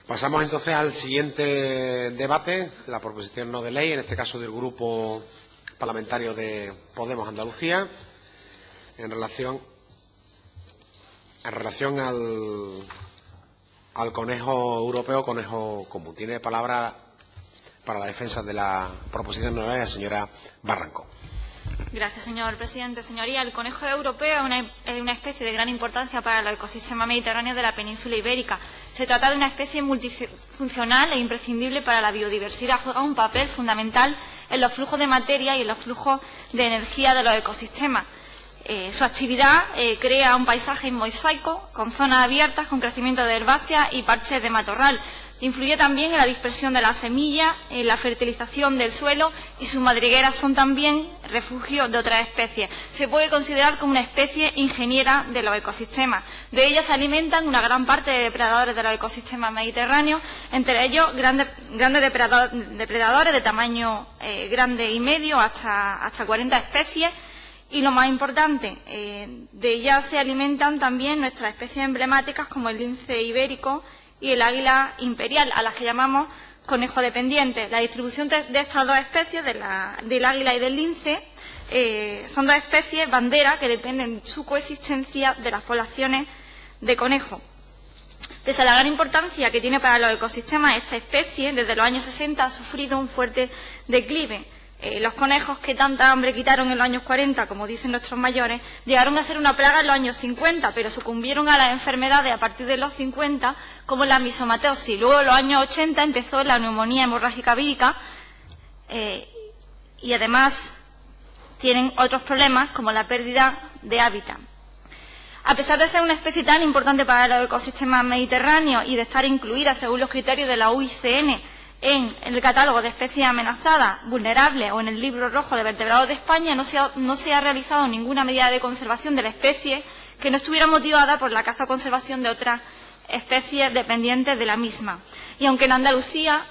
Pasamos entonces al siguiente debate, la proposición no de ley, en este caso del Grupo Parlamentario de Podemos Andalucía, en relación al conejo europeo, conejo común. Tiene palabra para la defensa de la proposición no de ley la señora Barranco. Gracias, señor presidente. Señoría, el conejo europeo es una especie de gran importancia para el ecosistema mediterráneo de la península ibérica. Se trata de una especie multifuncional e imprescindible para la biodiversidad. Juega un papel fundamental en los flujos de materia y en los flujos de energía de los ecosistemas. Su actividad crea un paisaje en mosaico, con zonas abiertas, con crecimiento de herbáceas y parches de matorral. Influye también en la dispersión de las semillas, en la fertilización del suelo y sus madrigueras son también refugios de otras especies. Se puede considerar como una especie ingeniera de los ecosistemas. De ellas se alimentan una gran parte de depredadores de los ecosistemas mediterráneos, entre ellos grandes depredadores de tamaño grande y medio, hasta 40 especies. Y lo más importante, de ellas se alimentan también nuestras especies emblemáticas como el lince ibérico y el águila imperial, a las que llamamos conejo dependiente. La distribución de estas dos especies, del águila y del lince, son dos especies bandera que dependen su coexistencia de las poblaciones de conejo. Pese a la gran importancia que tiene para los ecosistemas, esta especie desde los años 60 ha sufrido un fuerte declive. Los conejos que tanta hambre quitaron en los años 40, como dicen nuestros mayores, llegaron a ser una plaga en los años 50, pero sucumbieron a las enfermedades a partir de los 50, como la misomatosis. Luego, en los años 80, empezó la neumonía hemorrágica vírica y además tienen otros problemas, como la pérdida de hábitat. A pesar de ser una especie tan importante para los ecosistemas mediterráneos y de estar incluida, según los criterios de la UICN, en el catálogo de especies amenazadas, vulnerables o en el libro rojo de vertebrados de España, no se ha realizado ninguna medida de conservación de la especie que no estuviera motivada por la caza o conservación de otras especies dependientes de la misma. Y aunque en Andalucía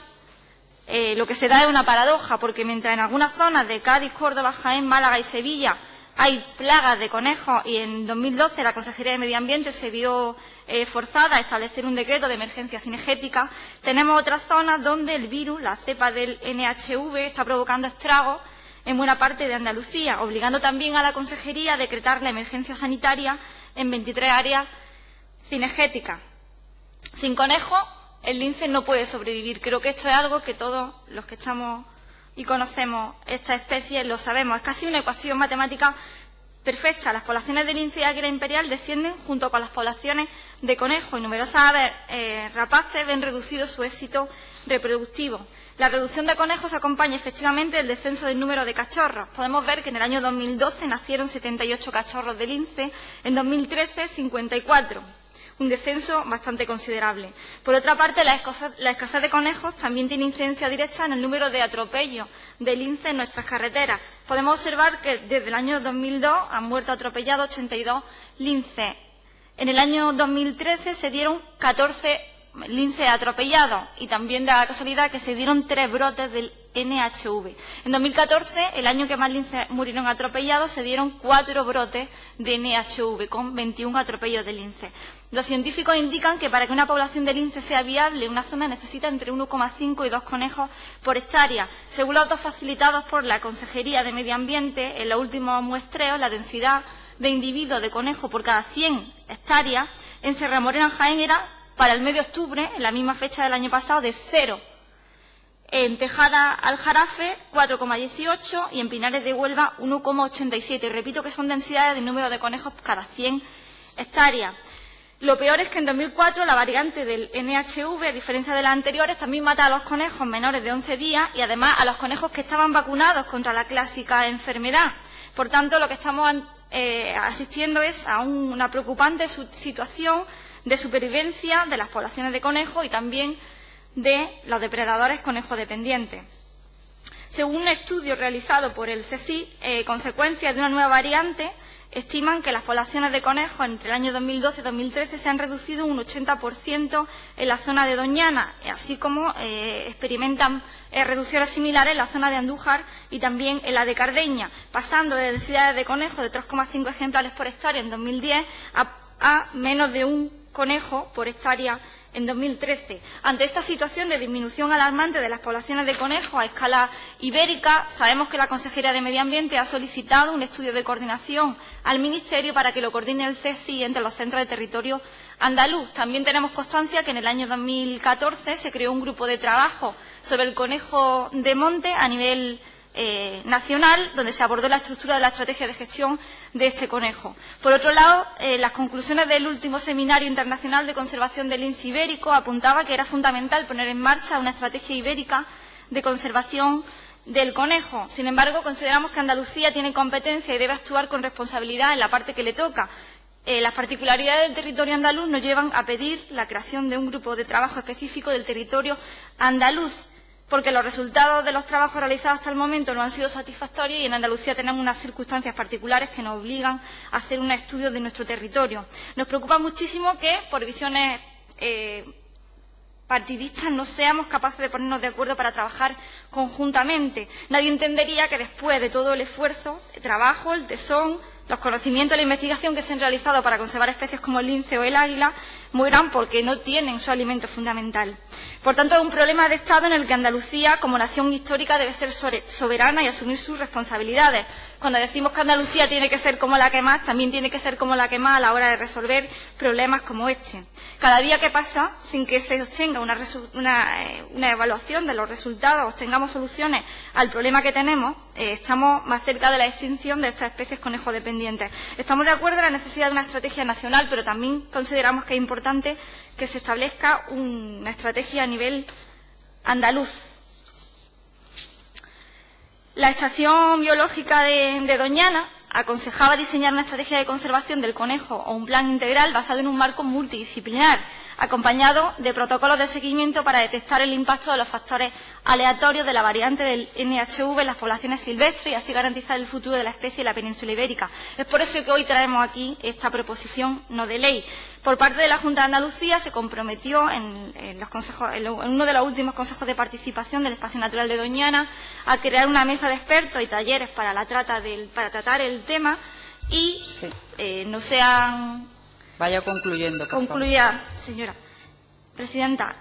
lo que se da es una paradoja, porque mientras en algunas zonas de Cádiz, Córdoba, Jaén, Málaga y Sevilla hay plagas de conejos y en 2012 la Consejería de Medio Ambiente se vio forzada a establecer un decreto de emergencia cinegética, tenemos otras zonas donde el virus, la cepa del NHV, está provocando estragos en buena parte de Andalucía, obligando también a la Consejería a decretar la emergencia sanitaria en 23 áreas cinegéticas. Sin conejos, el lince no puede sobrevivir. Creo que esto es algo que todos los que estamos y conocemos esta especie lo sabemos. Es casi una ecuación matemática perfecta. Las poblaciones de lince y águila imperial descienden junto con las poblaciones de conejo y numerosas aves rapaces ven reducido su éxito reproductivo. La reducción de conejos acompaña efectivamente el descenso del número de cachorros. Podemos ver que en el año 2012 nacieron 78 cachorros de lince, en 2013 54. Un descenso bastante considerable. Por otra parte, la escasez de conejos también tiene incidencia directa en el número de atropellos de lince en nuestras carreteras. Podemos observar que desde el año 2002 han muerto atropellados 82 linces. En el año 2013 se dieron 14 linces atropellados y también da la casualidad que se dieron 3 brotes del NHV. En 2014, el año que más linces murieron atropellados, se dieron 4 brotes de NHV con 21 atropellos de lince. Los científicos indican que para que una población de lince sea viable, una zona necesita entre 1,5 y 2 conejos por hectárea. Según los datos facilitados por la Consejería de Medio Ambiente, en los últimos muestreos, la densidad de individuos de conejo por cada 100 hectáreas en Sierra Morena, Jaén, era para el mes de octubre, en la misma fecha del año pasado, de 0. En Tejada Aljarafe, 4,18 y en Pinares de Huelva, 1,87. Y repito que son densidades de número de conejos cada 100 hectáreas. Lo peor es que en 2004 la variante del NHV, a diferencia de las anteriores, también mata a los conejos menores de 11 días y además a los conejos que estaban vacunados contra la clásica enfermedad. Por tanto, lo que estamos asistiendo es a una preocupante situación de supervivencia de las poblaciones de conejos y también de los depredadores conejo dependientes. Según un estudio realizado por el CSIC, consecuencias de una nueva variante, estiman que las poblaciones de conejos entre el año 2012 y 2013 se han reducido un 80% en la zona de Doñana, así como experimentan reducciones similares en la zona de Andújar y también en la de Cardeña, pasando de densidades de conejos de 3,5 ejemplares por hectárea en 2010 a menos de un conejo por hectárea en 2013. Ante esta situación de disminución alarmante de las poblaciones de conejos a escala ibérica, sabemos que la Consejería de Medio Ambiente ha solicitado un estudio de coordinación al Ministerio para que lo coordine el CSI entre los centros de territorio andaluz. También tenemos constancia que en el año 2014 se creó un grupo de trabajo sobre el conejo de monte a nivel nacional, donde se abordó la estructura de la estrategia de gestión de este conejo. Por otro lado, las conclusiones del último Seminario Internacional de Conservación del Lince Ibérico apuntaba que era fundamental poner en marcha una estrategia ibérica de conservación del conejo. Sin embargo, consideramos que Andalucía tiene competencia y debe actuar con responsabilidad en la parte que le toca. Las particularidades del territorio andaluz nos llevan a pedir la creación de un grupo de trabajo específico del territorio andaluz, porque los resultados de los trabajos realizados hasta el momento no han sido satisfactorios y en Andalucía tenemos unas circunstancias particulares que nos obligan a hacer un estudio de nuestro territorio. Nos preocupa muchísimo que, por visiones partidistas, no seamos capaces de ponernos de acuerdo para trabajar conjuntamente. Nadie entendería que después de todo el esfuerzo, el trabajo, el tesón, los conocimientos y la investigación que se han realizado para conservar especies como el lince o el águila mueran porque no tienen su alimento fundamental. Por tanto, es un problema de Estado en el que Andalucía, como nación histórica, debe ser soberana y asumir sus responsabilidades. Cuando decimos que Andalucía tiene que ser como la que más, también tiene que ser como la que más a la hora de resolver problemas como este. Cada día que pasa sin que se obtenga una evaluación de los resultados, obtengamos soluciones al problema que tenemos, estamos más cerca de la extinción de estas especies conejo dependientes. Estamos de acuerdo en la necesidad de una estrategia nacional, pero también consideramos que es importante que se establezca una estrategia a nivel andaluz. La Estación Biológica de Doñana aconsejaba diseñar una estrategia de conservación del conejo o un plan integral basado en un marco multidisciplinar, acompañado de protocolos de seguimiento para detectar el impacto de los factores aleatorios de la variante del NHV en las poblaciones silvestres y así garantizar el futuro de la especie en la península ibérica. Es por eso que hoy traemos aquí esta proposición no de ley. Por parte de la Junta de Andalucía se comprometió en uno de los últimos consejos de participación del Espacio Natural de Doñana a crear una mesa de expertos y talleres para tratar el tema y no se han... Vaya concluyendo, por Concluya, señora presidenta.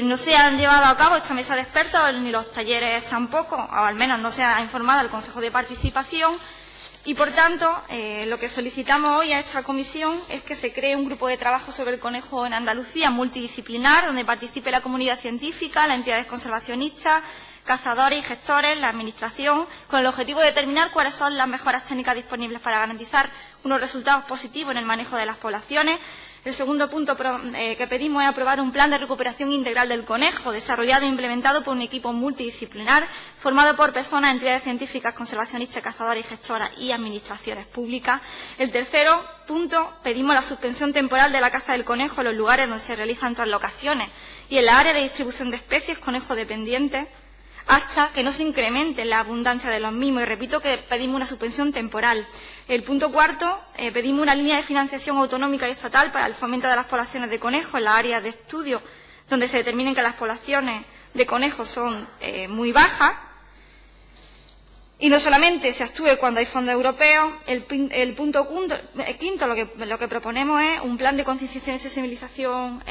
No se han llevado a cabo esta mesa de expertos ni los talleres tampoco, o al menos no se ha informado al Consejo de Participación y, por tanto, lo que solicitamos hoy a esta comisión es que se cree un grupo de trabajo sobre el conejo en Andalucía multidisciplinar, donde participe la comunidad científica, las entidades conservacionistas, cazadores y gestores, la Administración, con el objetivo de determinar cuáles son las mejoras técnicas disponibles para garantizar unos resultados positivos en el manejo de las poblaciones. El segundo punto que pedimos es aprobar un plan de recuperación integral del conejo, desarrollado e implementado por un equipo multidisciplinar, formado por personas, entidades científicas, conservacionistas, cazadores y gestoras y administraciones públicas. El tercero punto, pedimos la suspensión temporal de la caza del conejo en los lugares donde se realizan translocaciones y en la área de distribución de especies conejo dependientes, hasta que no se incremente la abundancia de los mismos. Y repito que pedimos una suspensión temporal. El punto cuarto, pedimos una línea de financiación autonómica y estatal para el fomento de las poblaciones de conejos en las áreas de estudio donde se determinen que las poblaciones de conejos son muy bajas. Y no solamente se actúe cuando hay fondos europeos. El punto quinto, lo que proponemos es un plan de concienciación y sensibilización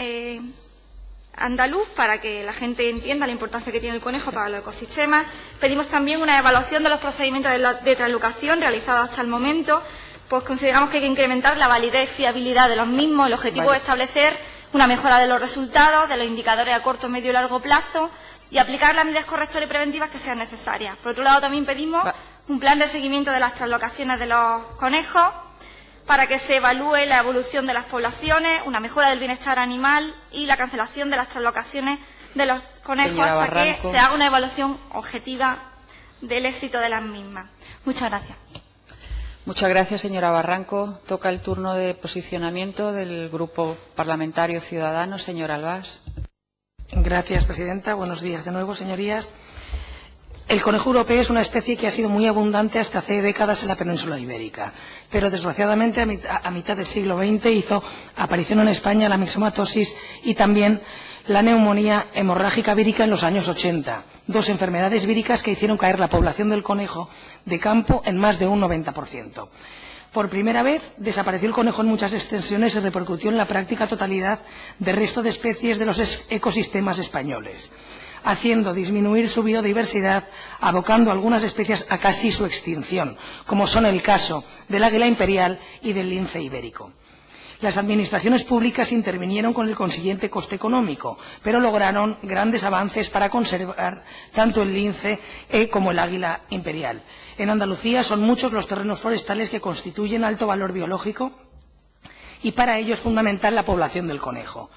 andaluz para que la gente entienda la importancia que tiene el conejo para los ecosistemas. Pedimos también una evaluación de los procedimientos de translocación realizados hasta el momento, pues consideramos que hay que incrementar la validez y fiabilidad de los mismos. El objetivo es establecer una mejora de los resultados, de los indicadores a corto, medio y largo plazo y aplicar las medidas correctoras y preventivas que sean necesarias. Por otro lado, también pedimos un plan de seguimiento de las translocaciones de los conejos para que se evalúe la evolución de las poblaciones, una mejora del bienestar animal y la cancelación de las translocaciones de los conejos hasta que se haga una evaluación objetiva del éxito de las mismas. Muchas gracias. Muchas gracias, señora Barranco. Toca el turno de posicionamiento del Grupo Parlamentario Ciudadanos. Señor Albás. Gracias, presidenta. Buenos días de nuevo, señorías. El conejo europeo es una especie que ha sido muy abundante hasta hace décadas en la península ibérica, pero desgraciadamente a mitad del siglo XX hizo aparición en España la mixomatosis y también la neumonía hemorrágica vírica en los años 80, dos enfermedades víricas que hicieron caer la población del conejo de campo en más de un 90%. Por primera vez desapareció el conejo en muchas extensiones y repercutió en la práctica totalidad del resto de especies de los ecosistemas españoles, haciendo disminuir su biodiversidad, abocando algunas especies a casi su extinción, como son el caso del águila imperial y del lince ibérico. Las administraciones públicas intervinieron con el consiguiente coste económico, pero lograron grandes avances para conservar tanto el lince como el águila imperial. En Andalucía son muchos los terrenos forestales que constituyen alto valor biológico y para ello es fundamental la población del conejo.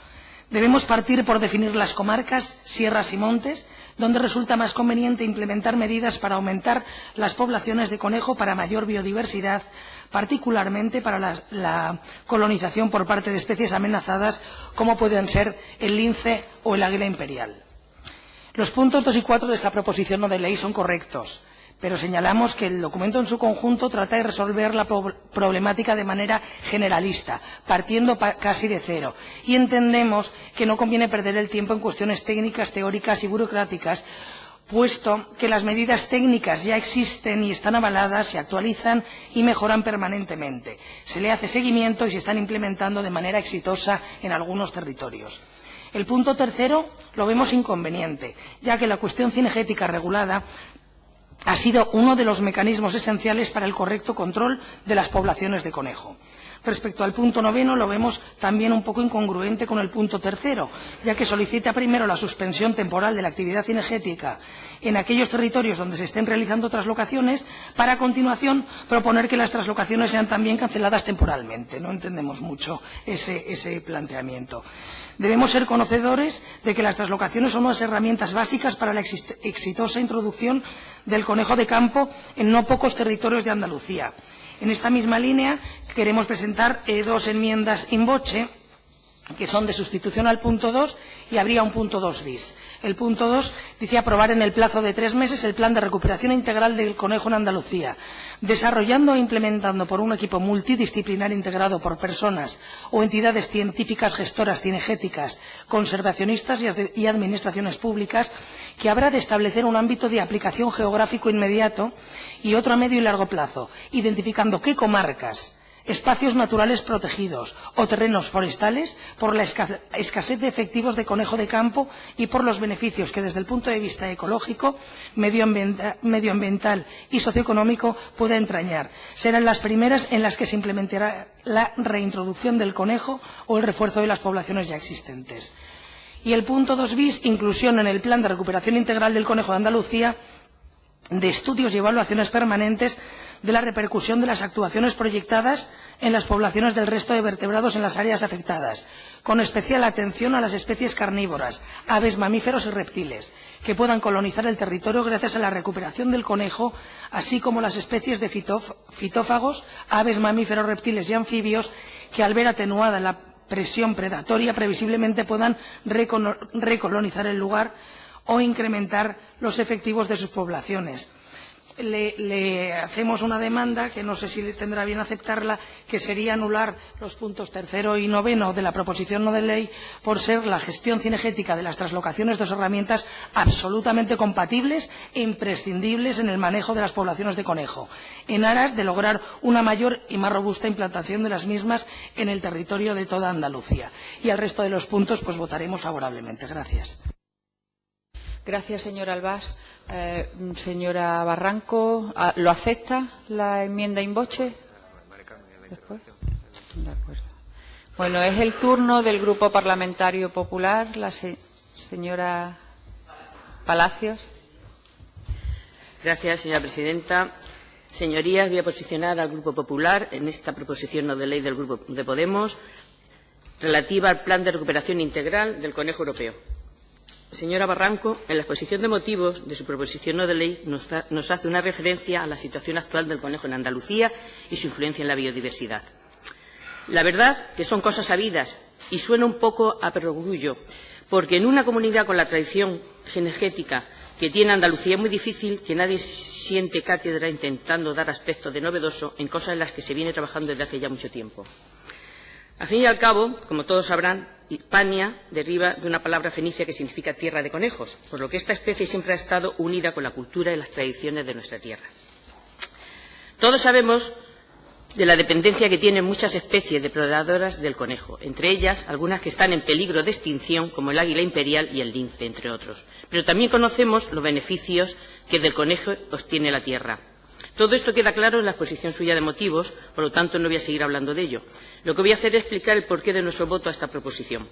Debemos partir por definir las comarcas, sierras y montes, donde resulta más conveniente implementar medidas para aumentar las poblaciones de conejo para mayor biodiversidad, particularmente para la colonización por parte de especies amenazadas como pueden ser el lince o el águila imperial. Los puntos 2 y 4 de esta proposición no de ley son correctos, pero señalamos que el documento en su conjunto trata de resolver la problemática de manera generalista, partiendo casi de cero, y entendemos que no conviene perder el tiempo en cuestiones técnicas, teóricas y burocráticas, puesto que las medidas técnicas ya existen y están avaladas, se actualizan y mejoran permanentemente. Se le hace seguimiento y se están implementando de manera exitosa en algunos territorios. El punto tercero lo vemos inconveniente, ya que la cuestión cinegética regulada ha sido uno de los mecanismos esenciales para el correcto control de las poblaciones de conejo. Respecto al punto 9, lo vemos también un poco incongruente con el punto 3, ya que solicita primero la suspensión temporal de la actividad cinegética en aquellos territorios donde se estén realizando traslocaciones, para a continuación proponer que las traslocaciones sean también canceladas temporalmente. No entendemos mucho ese planteamiento. Debemos ser conocedores de que las traslocaciones son unas herramientas básicas para la exitosa introducción del conejo de campo en no pocos territorios de Andalucía. En esta misma línea queremos presentar 2 enmiendas in voce, que son de sustitución al punto 2, y habría un punto 2 bis. El punto 2 dice aprobar en el plazo de 3 meses el plan de recuperación integral del conejo en Andalucía, desarrollando e implementando por un equipo multidisciplinar integrado por personas o entidades científicas gestoras cinegéticas, conservacionistas y administraciones públicas, que habrá de establecer un ámbito de aplicación geográfico inmediato y otro a medio y largo plazo, identificando qué comarcas, espacios naturales protegidos o terrenos forestales, por la escasez de efectivos de conejo de campo y por los beneficios que desde el punto de vista ecológico, medioambiental y socioeconómico pueda entrañar. Serán las primeras en las que se implementará la reintroducción del conejo o el refuerzo de las poblaciones ya existentes. Y el punto 2 bis, inclusión en el plan de recuperación integral del conejo de Andalucía de estudios y evaluaciones permanentes de la repercusión de las actuaciones proyectadas en las poblaciones del resto de vertebrados en las áreas afectadas, con especial atención a las especies carnívoras, aves, mamíferos y reptiles, que puedan colonizar el territorio gracias a la recuperación del conejo, así como las especies de fitófagos, aves, mamíferos, reptiles y anfibios, que al ver atenuada la presión predatoria previsiblemente puedan recolonizar el lugar o incrementar los efectivos de sus poblaciones. Le hacemos una demanda, que no sé si le tendrá bien aceptarla, que sería anular los puntos 3 y 9 de la proposición no de ley, por ser la gestión cinegética de las traslocaciones dos herramientas absolutamente compatibles e imprescindibles en el manejo de las poblaciones de conejo, en aras de lograr una mayor y más robusta implantación de las mismas en el territorio de toda Andalucía. Y al resto de los puntos pues votaremos favorablemente. Gracias. Gracias, señora Albás. Señora Barranco, ¿lo acepta la enmienda in voce? ¿Después? De acuerdo. Bueno, es el turno del Grupo Parlamentario Popular, la señora Palacios. Gracias, señora presidenta. Señorías, voy a posicionar al Grupo Popular en esta proposición no de ley del Grupo de Podemos relativa al Plan de Recuperación Integral del Conejo Europeo. Señora Barranco, en la exposición de motivos de su proposición no de ley nos hace una referencia a la situación actual del conejo en Andalucía y su influencia en la biodiversidad. La verdad que son cosas sabidas y suena un poco a perogrullo, porque en una comunidad con la tradición cinegética que tiene Andalucía es muy difícil que nadie siente cátedra intentando dar aspecto de novedoso en cosas en las que se viene trabajando desde hace ya mucho tiempo. Al fin y al cabo, como todos sabrán, Hispania deriva de una palabra fenicia que significa tierra de conejos, por lo que esta especie siempre ha estado unida con la cultura y las tradiciones de nuestra tierra. Todos sabemos de la dependencia que tienen muchas especies depredadoras del conejo, entre ellas algunas que están en peligro de extinción, como el águila imperial y el lince, entre otros. Pero también conocemos los beneficios que del conejo obtiene la tierra. Todo esto queda claro en la exposición suya de motivos, por lo tanto no voy a seguir hablando de ello. Lo que voy a hacer es explicar el porqué de nuestro voto a esta proposición.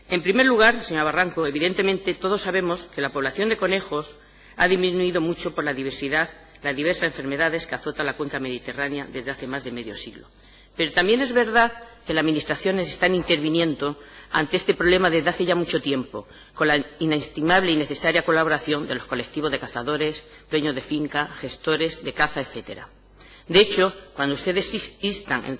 En primer lugar, señora Barranco, evidentemente todos sabemos que la población de conejos ha disminuido mucho por las diversas enfermedades que azota la cuenca mediterránea desde hace más de medio siglo. Pero también es verdad que las administraciones están interviniendo ante este problema desde hace ya mucho tiempo, con la inestimable y necesaria colaboración de los colectivos de cazadores, dueños de finca, gestores de caza, etcétera. De hecho, cuando ustedes instan en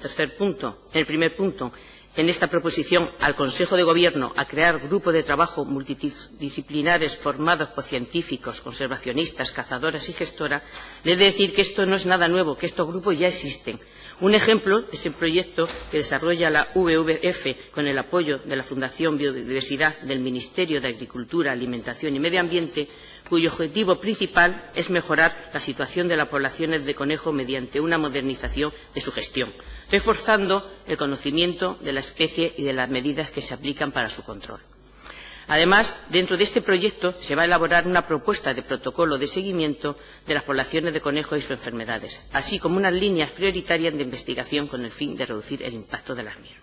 el primer punto, en esta proposición al Consejo de Gobierno a crear grupos de trabajo multidisciplinares formados por científicos, conservacionistas, cazadoras y gestoras, les he de decir que esto no es nada nuevo, que estos grupos ya existen. Un ejemplo es el proyecto que desarrolla la WWF con el apoyo de la Fundación Biodiversidad del Ministerio de Agricultura, Alimentación y Medio Ambiente, cuyo objetivo principal es mejorar la situación de las poblaciones de conejo mediante una modernización de su gestión, reforzando el conocimiento de la especie y de las medidas que se aplican para su control. Además, dentro de este proyecto se va a elaborar una propuesta de protocolo de seguimiento de las poblaciones de conejos y sus enfermedades, así como unas líneas prioritarias de investigación con el fin de reducir el impacto de las mismas.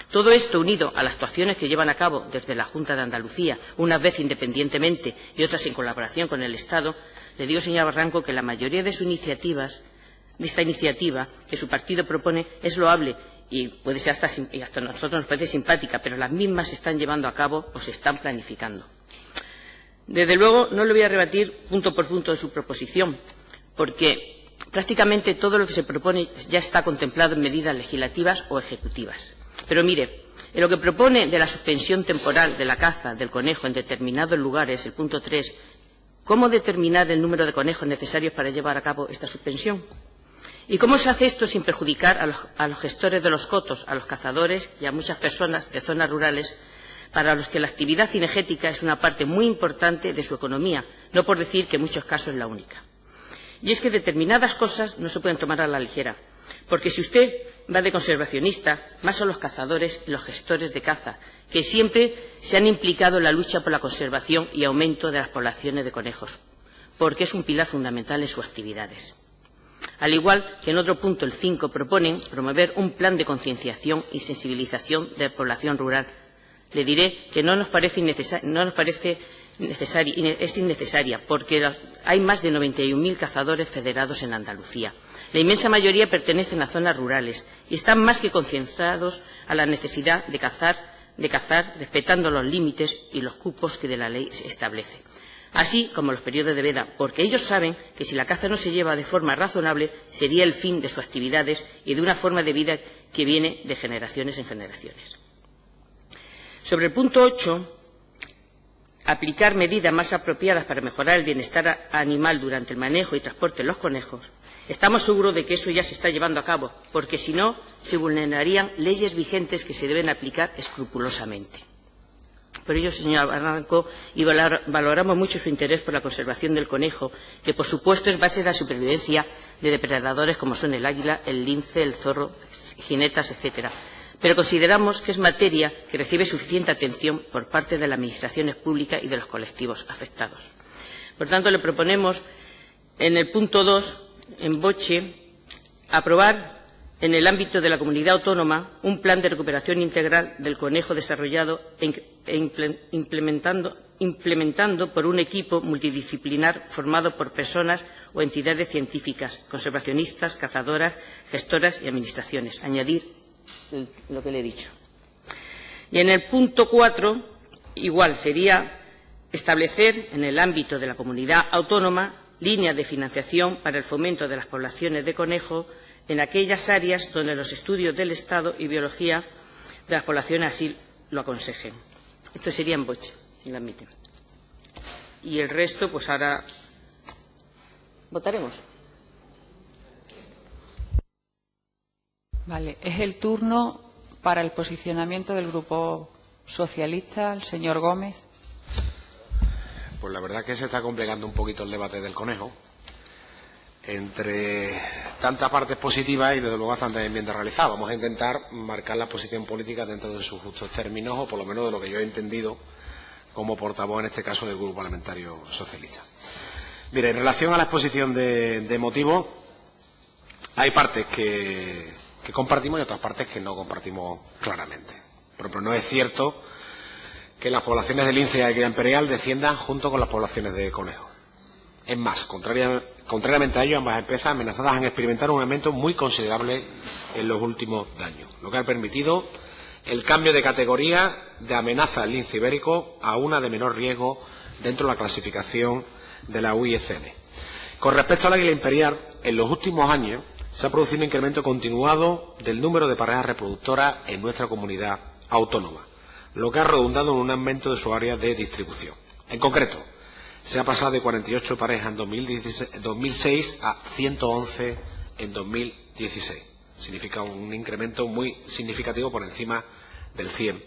Todo esto, unido a las actuaciones que llevan a cabo desde la Junta de Andalucía, unas veces independientemente y otras en colaboración con el Estado, le digo, señora Barranco, que la mayoría de esta iniciativa que su partido propone es loable y puede ser hasta a nosotros nos parece simpática, pero las mismas se están llevando a cabo o se están planificando. Desde luego, no le voy a rebatir punto por punto de su proposición, porque prácticamente todo lo que se propone ya está contemplado en medidas legislativas o ejecutivas. Pero mire, en lo que propone de la suspensión temporal de la caza del conejo en determinados lugares, el punto 3, ¿cómo determinar el número de conejos necesarios para llevar a cabo esta suspensión? ¿Y cómo se hace esto sin perjudicar a los gestores de los cotos, a los cazadores y a muchas personas de zonas rurales para los que la actividad cinegética es una parte muy importante de su economía, no por decir que en muchos casos es la única? Y es que determinadas cosas no se pueden tomar a la ligera, porque si usted va de conservacionista, más son los cazadores y los gestores de caza, que siempre se han implicado en la lucha por la conservación y aumento de las poblaciones de conejos, porque es un pilar fundamental en sus actividades. Al igual que en otro punto, el 5, proponen promover un plan de concienciación y sensibilización de la población rural. Le diré que no nos parece es innecesaria, porque hay más de 91.000 cazadores federados en Andalucía. La inmensa mayoría pertenecen a zonas rurales y están más que concienciados a la necesidad de cazar respetando los límites y los cupos que de la ley se establece, así como los periodos de veda, porque ellos saben que si la caza no se lleva de forma razonable sería el fin de sus actividades y de una forma de vida que viene de generaciones en generaciones. Sobre el punto 8, aplicar medidas más apropiadas para mejorar el bienestar animal durante el manejo y transporte de los conejos, estamos seguros de que eso ya se está llevando a cabo, porque si no, se vulnerarían leyes vigentes que se deben aplicar escrupulosamente. Por ello, señora Barranco, y valoramos mucho su interés por la conservación del conejo, que por supuesto es base de la supervivencia de depredadores como son el águila, el lince, el zorro, jinetas, etcétera. Pero consideramos que es materia que recibe suficiente atención por parte de las administraciones públicas y de los colectivos afectados. Por tanto, le proponemos en el punto 2, en boche, aprobar en el ámbito de la comunidad autónoma un plan de recuperación integral del conejo desarrollado e implementando por un equipo multidisciplinar formado por personas o entidades científicas, conservacionistas, cazadoras, gestoras y administraciones. Añadir lo que le he dicho. Y en el punto 4, igual, sería establecer en el ámbito de la comunidad autónoma líneas de financiación para el fomento de las poblaciones de conejo en aquellas áreas donde los estudios del Estado y biología de las poblaciones así lo aconsejen. Esto sería en boche, si lo admiten. Y el resto, pues ahora votaremos. Vale, es el turno para el posicionamiento del Grupo Socialista, el señor Gómez. Pues la verdad es que se está complicando un poquito el debate del conejo. entre tantas partes positivas y desde luego bastantes enmiendas realizadas. Vamos a intentar marcar la posición política dentro de sus justos términos, o por lo menos de lo que yo he entendido como portavoz, en este caso, del Grupo Parlamentario Socialista. Mire, en relación a la exposición de motivos, hay partes que compartimos y otras partes que no compartimos claramente. Por ejemplo, no es cierto que las poblaciones de lince y águila imperial desciendan junto con las poblaciones de conejo. Es más, contrariamente a ello, ambas especies amenazadas han experimentado un aumento muy considerable en los últimos años, lo que ha permitido el cambio de categoría de amenaza al lince ibérico a una de menor riesgo dentro de la clasificación de la UICN. Con respecto al águila imperial, en los últimos años se ha producido un incremento continuado del número de parejas reproductoras en nuestra comunidad autónoma, lo que ha redundado en un aumento de su área de distribución. En concreto, se ha pasado de 48 parejas en 2006 a 111 en 2016. Significa un incremento muy significativo por encima del 100%.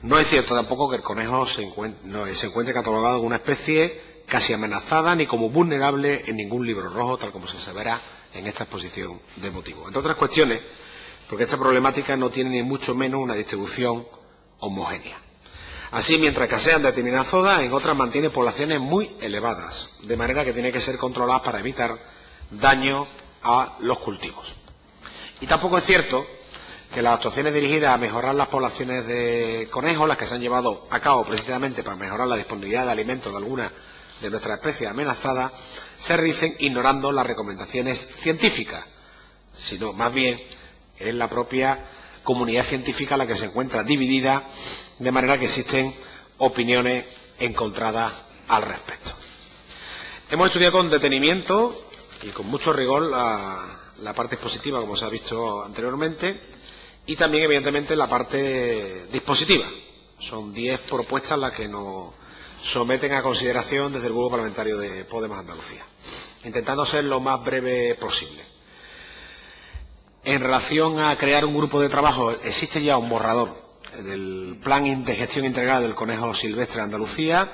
No es cierto tampoco que el conejo se encuentre catalogado como una especie casi amenazada ni como vulnerable en ningún libro rojo, tal como se asevera en esta exposición de motivos. Entre otras cuestiones, porque esta problemática no tiene ni mucho menos una distribución homogénea. Así, mientras escasean determinadas zonas, en otras mantiene poblaciones muy elevadas, de manera que tiene que ser controlada para evitar daño a los cultivos. Y tampoco es cierto que las actuaciones dirigidas a mejorar las poblaciones de conejos, las que se han llevado a cabo precisamente para mejorar la disponibilidad de alimentos de algunas de nuestras especies amenazadas, se realicen ignorando las recomendaciones científicas, sino más bien es la propia comunidad científica la que se encuentra dividida, de manera que existen opiniones encontradas al respecto. Hemos estudiado con detenimiento y con mucho rigor la parte expositiva, como se ha visto anteriormente, y también, evidentemente, la parte dispositiva. Son 10 propuestas las que nos someten a consideración desde el Grupo Parlamentario de Podemos Andalucía, intentando ser lo más breve posible. En relación a crear un grupo de trabajo, existe ya un borrador del Plan de Gestión Integrada del Conejo Silvestre de Andalucía,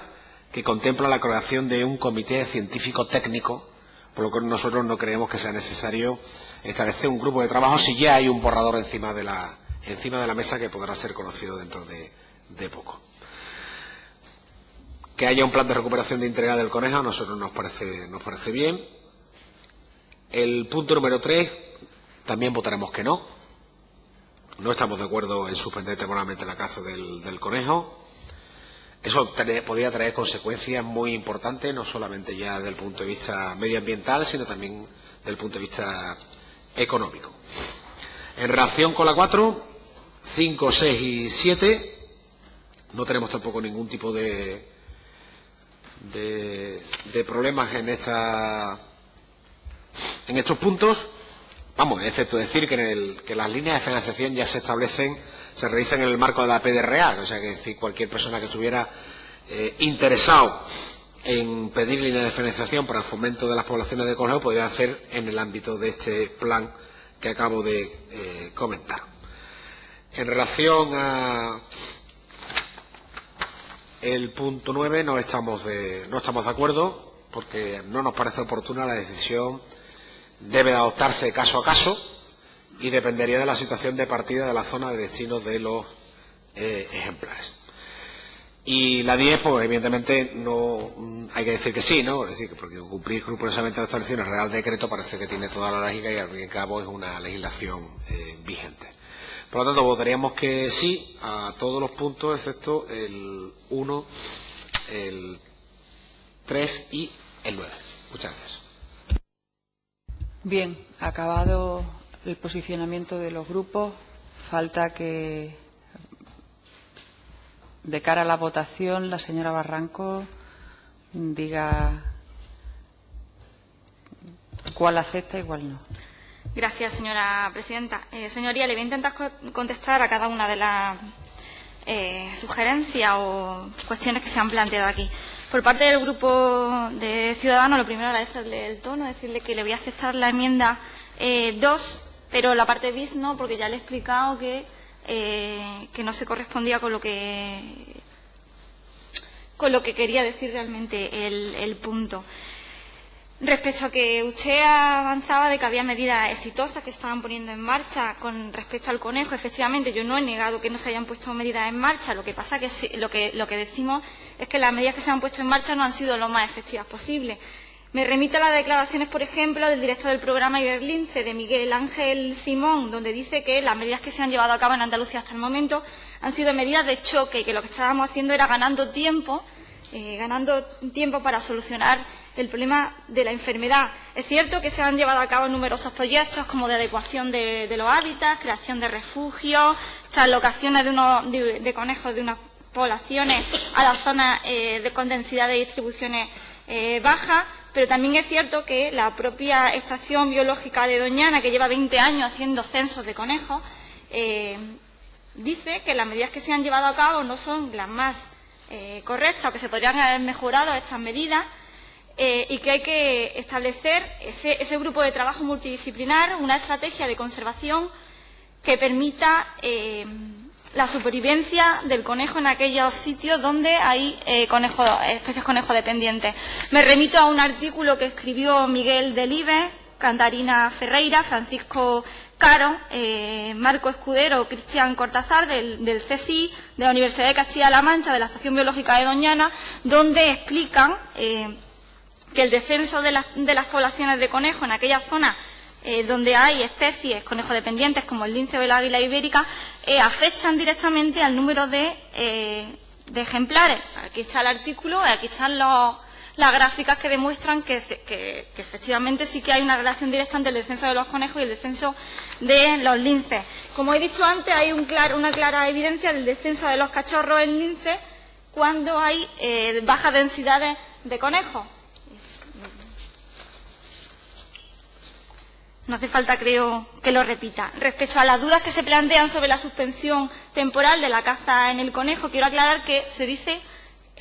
que contempla la creación de un comité científico técnico, por lo que nosotros no creemos que sea necesario establecer un grupo de trabajo si ya hay un borrador encima de la mesa que podrá ser conocido dentro de poco. Que haya un plan de recuperación de integridad del conejo a nosotros nos parece bien. El punto número 3 también votaremos que no. No estamos de acuerdo en suspender temporalmente la caza del conejo. Eso podría traer consecuencias muy importantes, no solamente ya desde el punto de vista medioambiental, sino también desde el punto de vista económico. En relación con la 4, 5, 6 y 7, no tenemos tampoco ningún tipo de problemas en estos puntos. Vamos, excepto decir que las líneas de financiación ya se realizan en el marco de la PDRA, o sea que decir, cualquier persona que estuviera interesado en pedir líneas de financiación para el fomento de las poblaciones de conejo podría hacer en el ámbito de este plan que acabo de comentar. En relación a el punto 9 no estamos de acuerdo, porque no nos parece oportuna la decisión. Debe de adoptarse caso a caso y dependería de la situación de partida de la zona de destino de los ejemplares. Y la 10, pues evidentemente no hay que decir que sí, ¿no? Es decir, porque cumplir escrupulosamente las establecidas en el Real Decreto parece que tiene toda la lógica y al fin y al cabo es una legislación vigente. Por lo tanto, votaríamos que sí a todos los puntos excepto el 1, el 3 y el 9. Muchas gracias. Bien, acabado el posicionamiento de los grupos, falta que, de cara a la votación, la señora Barranco diga cuál acepta y cuál no. Gracias, señora presidenta. Señoría, le voy a intentar contestar a cada una de las sugerencias o cuestiones que se han planteado aquí. Por parte del Grupo de Ciudadanos, lo primero agradecerle el tono, decirle que le voy a aceptar la enmienda 2, pero la parte bis no, porque ya le he explicado que no se correspondía con lo que quería decir realmente el punto. Respecto a que usted avanzaba de que había medidas exitosas que estaban poniendo en marcha con respecto al conejo, efectivamente yo no he negado que no se hayan puesto medidas en marcha, lo que pasa que lo que decimos es que las medidas que se han puesto en marcha no han sido lo más efectivas posible. Me remito a las declaraciones, por ejemplo, del director del programa Iberlince, de Miguel Ángel Simón, donde dice que las medidas que se han llevado a cabo en Andalucía hasta el momento han sido medidas de choque y que lo que estábamos haciendo era ganando tiempo para solucionar el problema de la enfermedad. Es cierto que se han llevado a cabo numerosos proyectos como de adecuación de los hábitats, creación de refugios, translocaciones de conejos de unas poblaciones a las zonas con densidad de distribuciones bajas, pero también es cierto que la propia Estación Biológica de Doñana, que lleva 20 años haciendo censos de conejos, dice que las medidas que se han llevado a cabo no son las más correctas o que se podrían haber mejorado estas medidas y que hay que establecer ese grupo de trabajo multidisciplinar, una estrategia de conservación que permita la supervivencia del conejo en aquellos sitios donde hay especies conejo dependientes. Me remito a un artículo que escribió Miguel Delibes, Cantarina Ferreira, Francisco Caro, Marco Escudero, Cristian Cortázar del CSI, de la Universidad de Castilla-La Mancha, de la Estación Biológica de Doñana, donde explican que el descenso de las poblaciones de conejo en aquellas zonas donde hay especies conejo dependientes como el lince o el águila ibérica afectan directamente al número de ejemplares. Aquí está el artículo, aquí están las gráficas que demuestran que efectivamente sí que hay una relación directa entre el descenso de los conejos y el descenso de los linces. Como he dicho antes, hay una clara evidencia del descenso de los cachorros en lince cuando hay bajas densidades de conejos. No hace falta, creo, que lo repita. Respecto a las dudas que se plantean sobre la suspensión temporal de la caza en el conejo, quiero aclarar que se dice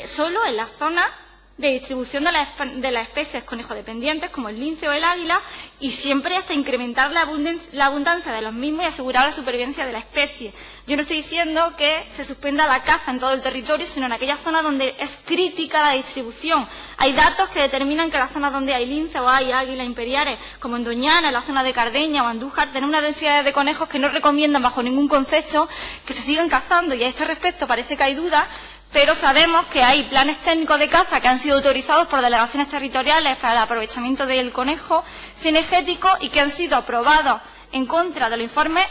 solo en las zonas de distribución de las especies conejo dependientes, como el lince o el águila, y siempre hasta incrementar la abundancia de los mismos y asegurar la supervivencia de la especie. Yo no estoy diciendo que se suspenda la caza en todo el territorio, sino en aquellas zonas donde es crítica la distribución. Hay datos que determinan que en las zonas donde hay lince o hay águilas imperiales, como en Doñana, en la zona de Cardeña o Andújar, tenemos una densidad de conejos que no recomiendan bajo ningún concepto que se sigan cazando, y a este respecto parece que hay dudas, pero sabemos que hay planes técnicos de caza que han sido autorizados por delegaciones territoriales para el aprovechamiento del conejo cinegético y que han sido aprobados en contra de los informes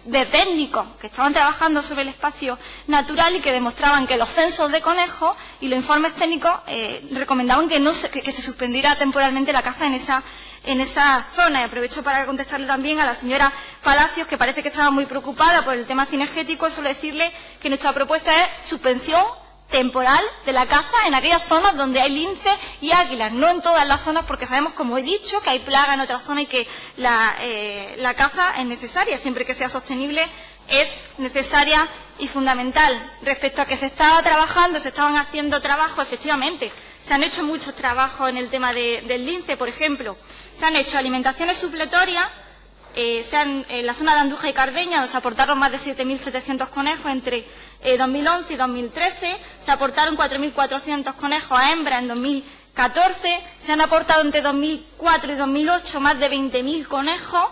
de técnicos que estaban trabajando sobre el espacio natural y que demostraban que los censos de conejos y los informes técnicos recomendaban que se suspendiera temporalmente la caza en esa zona. Y aprovecho para contestarle también a la señora Palacios, que parece que estaba muy preocupada por el tema cinegético, y solo decirle que nuestra propuesta es suspensión temporal de la caza en aquellas zonas donde hay linces y águilas, no en todas las zonas, porque sabemos, como he dicho, que hay plaga en otras zonas y que la caza es necesaria, siempre que sea sostenible, es necesaria y fundamental. Respecto a que se estaban haciendo trabajos, efectivamente, se han hecho muchos trabajos en el tema del lince, por ejemplo. Se han hecho alimentaciones supletorias, en la zona de Andújar y Cardeña, donde se aportaron más de 7.700 conejos entre 2011 y 2013, se aportaron 4.400 conejos a hembras en 2014, se han aportado entre 2004 y 2008 más de 20.000 conejos,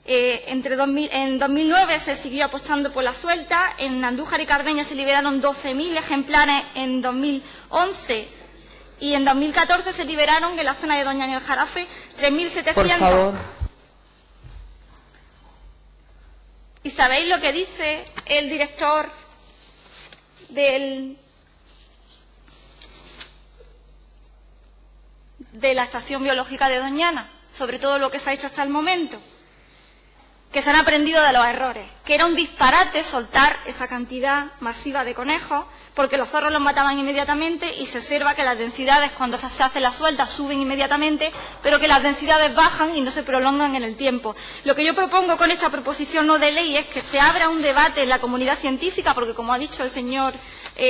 en 2009 se siguió apostando por la suelta, en Andújar y Cardeña se liberaron 12.000 ejemplares en 2011 y en 2014 se liberaron en la zona de Doñana y el Jarafe 3.700. Por favor. ¿Y sabéis lo que dice el director de la Estación Biológica de Doñana sobre todo lo que se ha hecho hasta el momento? Que se han aprendido de los errores, que era un disparate soltar esa cantidad masiva de conejos, porque los zorros los mataban inmediatamente y se observa que las densidades, cuando se hace la suelta, suben inmediatamente, pero que las densidades bajan y no se prolongan en el tiempo. Lo que yo propongo con esta proposición no de ley es que se abra un debate en la comunidad científica, porque como ha dicho el señor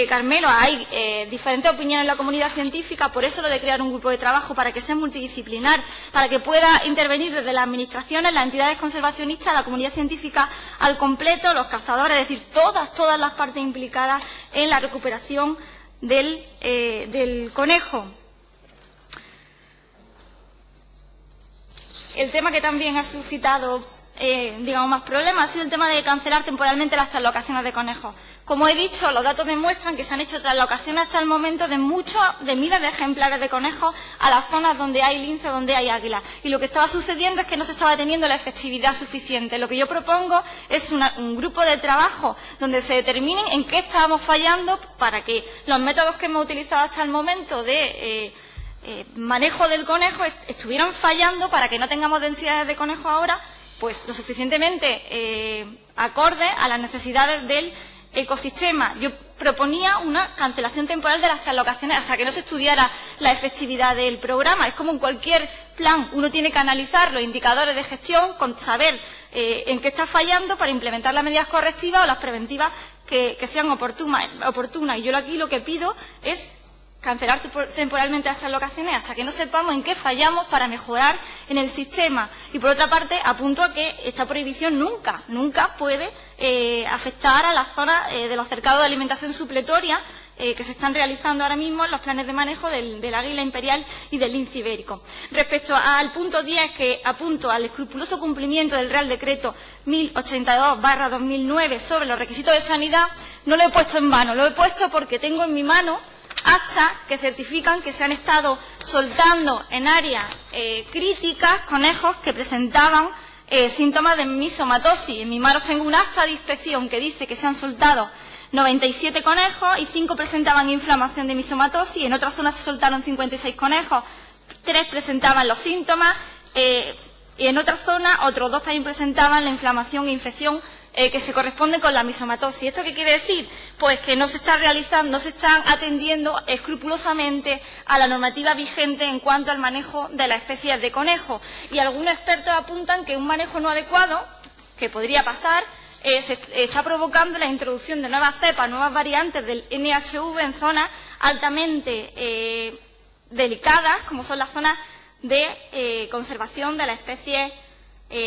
Carmelo, hay diferentes opiniones en la comunidad científica, por eso lo de crear un grupo de trabajo, para que sea multidisciplinar, para que pueda intervenir desde las administraciones, las entidades conservacionistas, la comunidad científica al completo, los cazadores, es decir, todas las partes implicadas en la recuperación del conejo. el tema que también ha suscitado digamos, más problemas ha sido el tema de cancelar temporalmente las translocaciones de conejos. Como he dicho, los datos demuestran que se han hecho translocaciones hasta el momento de miles de ejemplares de conejos a las zonas donde hay lince, donde hay águila. Y lo que estaba sucediendo es que no se estaba teniendo la efectividad suficiente. Lo que yo propongo es un grupo de trabajo donde se determinen en qué estábamos fallando para que los métodos que hemos utilizado hasta el momento de manejo del conejo estuvieran fallando para que no tengamos densidades de conejo ahora pues lo suficientemente acorde a las necesidades del ecosistema. Yo proponía una cancelación temporal de las translocaciones hasta que no se estudiara la efectividad del programa. Es como en cualquier plan, uno tiene que analizar los indicadores de gestión, con saber en qué está fallando para implementar las medidas correctivas o las preventivas que sean oportunas. Y yo aquí lo que pido es cancelar temporalmente las translocaciones hasta que no sepamos en qué fallamos para mejorar en el sistema. Y por otra parte, apunto a que esta prohibición nunca puede afectar a las zonas de los cercados de alimentación supletoria que se están realizando ahora mismo en los planes de manejo del águila imperial y del lince ibérico. Respecto al punto 10, que apunto al escrupuloso cumplimiento del Real Decreto 1082/2009 sobre los requisitos de sanidad, no lo he puesto en vano, lo he puesto porque tengo en mi mano actas que certifican que se han estado soltando en áreas críticas conejos que presentaban síntomas de misomatosis. En mi mano tengo un acta de inspección que dice que se han soltado 97 conejos y 5 presentaban inflamación de misomatosis. En otras zonas se soltaron 56 conejos, 3 presentaban los síntomas y en otras zonas otros 2 también presentaban la inflamación e infección que se corresponde con la misomatosis. ¿Esto qué quiere decir? Pues que no se está realizando, no se están atendiendo escrupulosamente a la normativa vigente en cuanto al manejo de las especies de conejo. Y algunos expertos apuntan que un manejo no adecuado, que podría pasar, se está provocando la introducción de nuevas cepas, nuevas variantes del NHV en zonas altamente delicadas, como son las zonas de conservación de las especies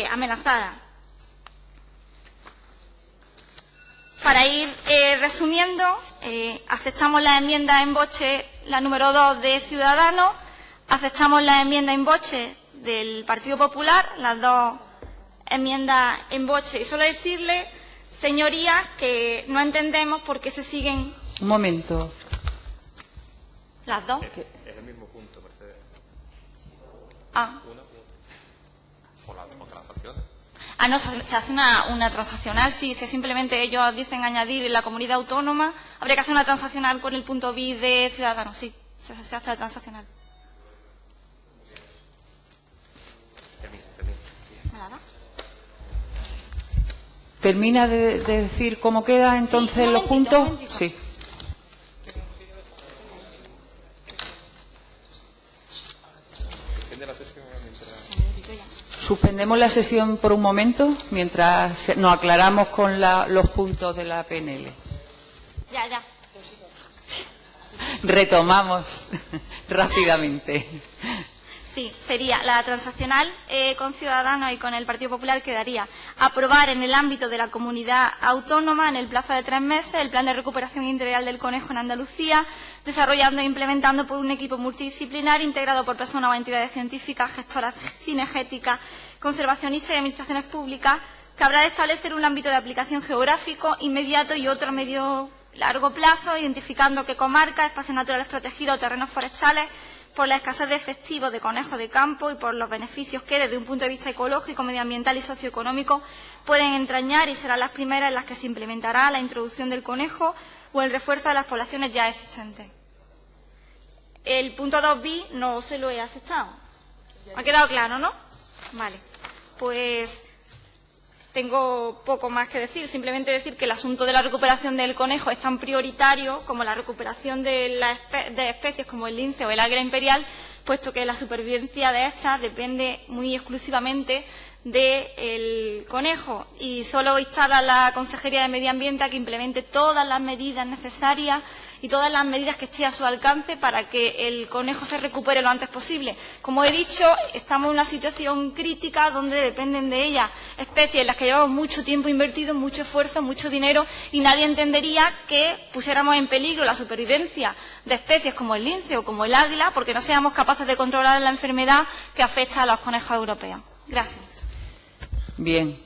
amenazadas. Para ir resumiendo, aceptamos la enmienda en boche, la número 2 de Ciudadanos, aceptamos la enmienda en boche del Partido Popular, las 2 enmiendas en boche. Y solo decirle, señorías, que no entendemos por qué se siguen... Un momento. ¿Las 2? Es el mismo punto, Mercedes. Ah. ¿O las transacciones? Ah, no, se hace una transaccional, sí, si simplemente ellos dicen añadir la comunidad autónoma, habría que hacer una transaccional con el punto bis de Ciudadanos, sí, se hace la transaccional. ¿Termina de decir cómo quedan entonces los puntos? Sí. Suspendemos la sesión por un momento mientras nos aclaramos con los puntos de la PNL. Ya. Retomamos rápidamente. Sí, sería la transaccional con Ciudadanos y con el Partido Popular quedaría aprobar en el ámbito de la comunidad autónoma en el plazo de 3 meses el plan de recuperación integral del conejo en Andalucía, desarrollando e implementando por un equipo multidisciplinar integrado por personas o entidades científicas, gestoras cinegéticas, conservacionistas y administraciones públicas, que habrá de establecer un ámbito de aplicación geográfico inmediato y otro a medio largo plazo, identificando qué comarcas, espacios naturales protegidos o terrenos forestales, por la escasez de efectivos de conejos de campo y por los beneficios que, desde un punto de vista ecológico, medioambiental y socioeconómico, pueden entrañar y serán las primeras en las que se implementará la introducción del conejo o el refuerzo de las poblaciones ya existentes. El punto 2 bis no se lo he aceptado. ¿Ha quedado claro, no? Vale. Pues tengo poco más que decir, simplemente decir que el asunto de la recuperación del conejo es tan prioritario como la recuperación de especies como el lince o el águila imperial, puesto que la supervivencia de estas depende muy exclusivamente del conejo. Y solo instar a la Consejería de Medio Ambiente a que implemente todas las medidas necesarias y todas las medidas que esté a su alcance para que el conejo se recupere lo antes posible. Como he dicho, estamos en una situación crítica donde dependen de ella especies en las que llevamos mucho tiempo invertido, mucho esfuerzo, mucho dinero, y nadie entendería que pusiéramos en peligro la supervivencia de especies como el lince o como el águila porque no seamos capaces de controlar la enfermedad que afecta a los conejos europeos. Gracias. Bien.